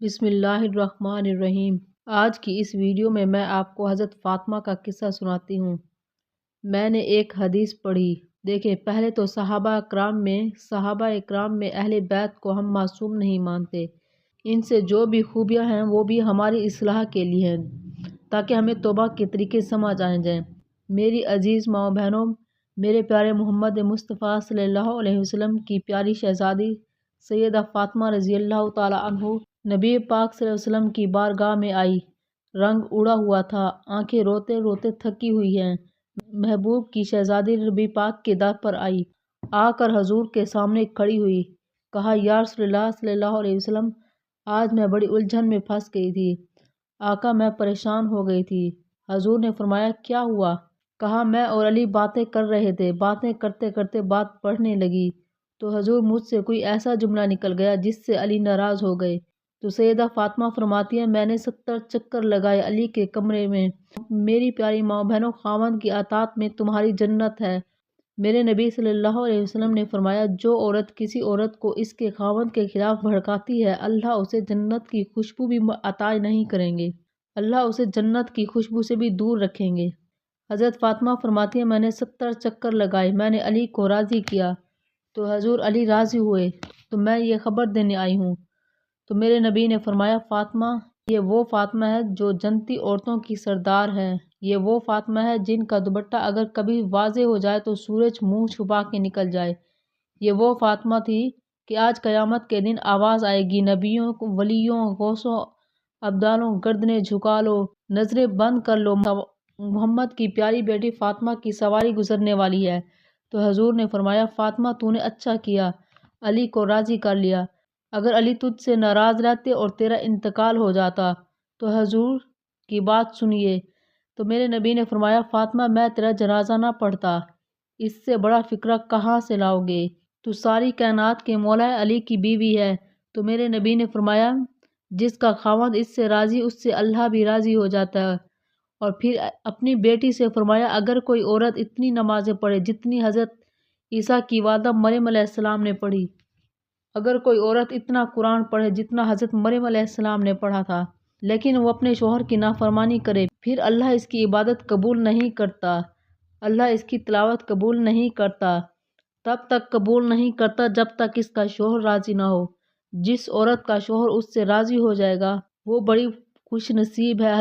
بسم اللہ الرحمن الرحیم۔ آج کی اس ویڈیو میں آپ کو حضرت فاطمہ کا قصہ سناتی ہوں۔ میں نے ایک حدیث پڑھی۔ دیکھیں، پہلے تو صحابہ اکرام میں اہل بیت کو ہم معصوم نہیں مانتے۔ ان سے جو بھی خوبیاں ہیں وہ بھی ہماری اصلاح کے لیے ہیں، تاکہ ہمیں توبہ کے طریقے سمجھ آ جائیں۔ میری عزیز ماں بہنوں، میرے پیارے محمد مصطفیٰ صلی اللہ علیہ وسلم کی پیاری شہزادی سیدہ فاطمہ رضی اللہ تعالیٰ عنہ نبی پاک صلی اللہ علیہ وسلم کی بارگاہ میں آئی۔ رنگ اڑا ہوا تھا، آنکھیں روتے روتے تھکی ہوئی ہیں۔ محبوب کی شہزادی نبی پاک کے در پر آئی، آ کر حضور کے سامنے کھڑی ہوئی۔ کہا، یا رسول اللہ صلی اللہ علیہ وسلم، آج میں بڑی الجھن میں پھنس گئی تھی۔ آقا، میں پریشان ہو گئی تھی۔ حضور نے فرمایا، کیا ہوا؟ کہا، میں اور علی باتیں کر رہے تھے، باتیں کرتے کرتے بات بڑھنے لگی تو حضور مجھ سے کوئی ایسا جملہ نکل گیا جس سے علی ناراض ہو گئے۔ تو سیدہ فاطمہ فرماتی ہیں، میں نے 70 چکر لگائے علی کے کمرے میں۔ میری پیاری ماں بہنوں، خاوند کی اطاعت میں تمہاری جنت ہے۔ میرے نبی صلی اللہ علیہ وسلم نے فرمایا، جو عورت کسی عورت کو اس کے خاوند کے خلاف بھڑکاتی ہے، اللہ اسے جنت کی خوشبو بھی عطا نہیں کریں گے، اللہ اسے جنت کی خوشبو سے بھی دور رکھیں گے۔ حضرت فاطمہ فرماتی ہیں، میں نے 70 چکر لگائے، میں نے علی کو راضی کیا تو حضور علی راضی ہوئے، تو میں یہ خبر دینے آئی ہوں۔ تو میرے نبی نے فرمایا، فاطمہ، یہ وہ فاطمہ ہے جو جنتی عورتوں کی سردار ہے۔ یہ وہ فاطمہ ہے جن کا دوپٹہ اگر کبھی واضح ہو جائے تو سورج منہ چھپا کے نکل جائے۔ یہ وہ فاطمہ تھی کہ آج قیامت کے دن آواز آئے گی، نبیوں، ولیوں، غوثوں، ابدالوں، گردنیں جھکا لو، نظریں بند کر لو، محمد کی پیاری بیٹی فاطمہ کی سواری گزرنے والی ہے۔ تو حضور نے فرمایا، فاطمہ، تو نے اچھا کیا، علی کو راضی کر لیا۔ اگر علی تجھ سے ناراض رہتے اور تیرا انتقال ہو جاتا تو حضور کی بات سنیے۔ تو میرے نبی نے فرمایا، فاطمہ، میں تیرا جنازہ نہ پڑھتا، اس سے بڑا فکرہ کہاں سے لاؤ گے؟ تو ساری کائنات کے مولا علی کی بیوی ہے۔ تو میرے نبی نے فرمایا، جس کا خاوند اس سے راضی، اس سے اللہ بھی راضی ہو جاتا ہے۔ اور پھر اپنی بیٹی سے فرمایا، اگر کوئی عورت اتنی نمازیں پڑھے جتنی حضرت عیسیٰ کی والدہ مریم علیہ السلام نے پڑھی، اگر کوئی عورت اتنا قرآن پڑھے جتنا حضرت مریم علیہ السلام نے پڑھا تھا، لیکن وہ اپنے شوہر کی نافرمانی کرے، پھر اللہ اس کی عبادت قبول نہیں کرتا، اللہ اس کی تلاوت قبول نہیں کرتا، تب تک قبول نہیں کرتا جب تک اس کا شوہر راضی نہ ہو۔ جس عورت کا شوہر اس سے راضی ہو جائے گا وہ بڑی خوش نصیب ہے۔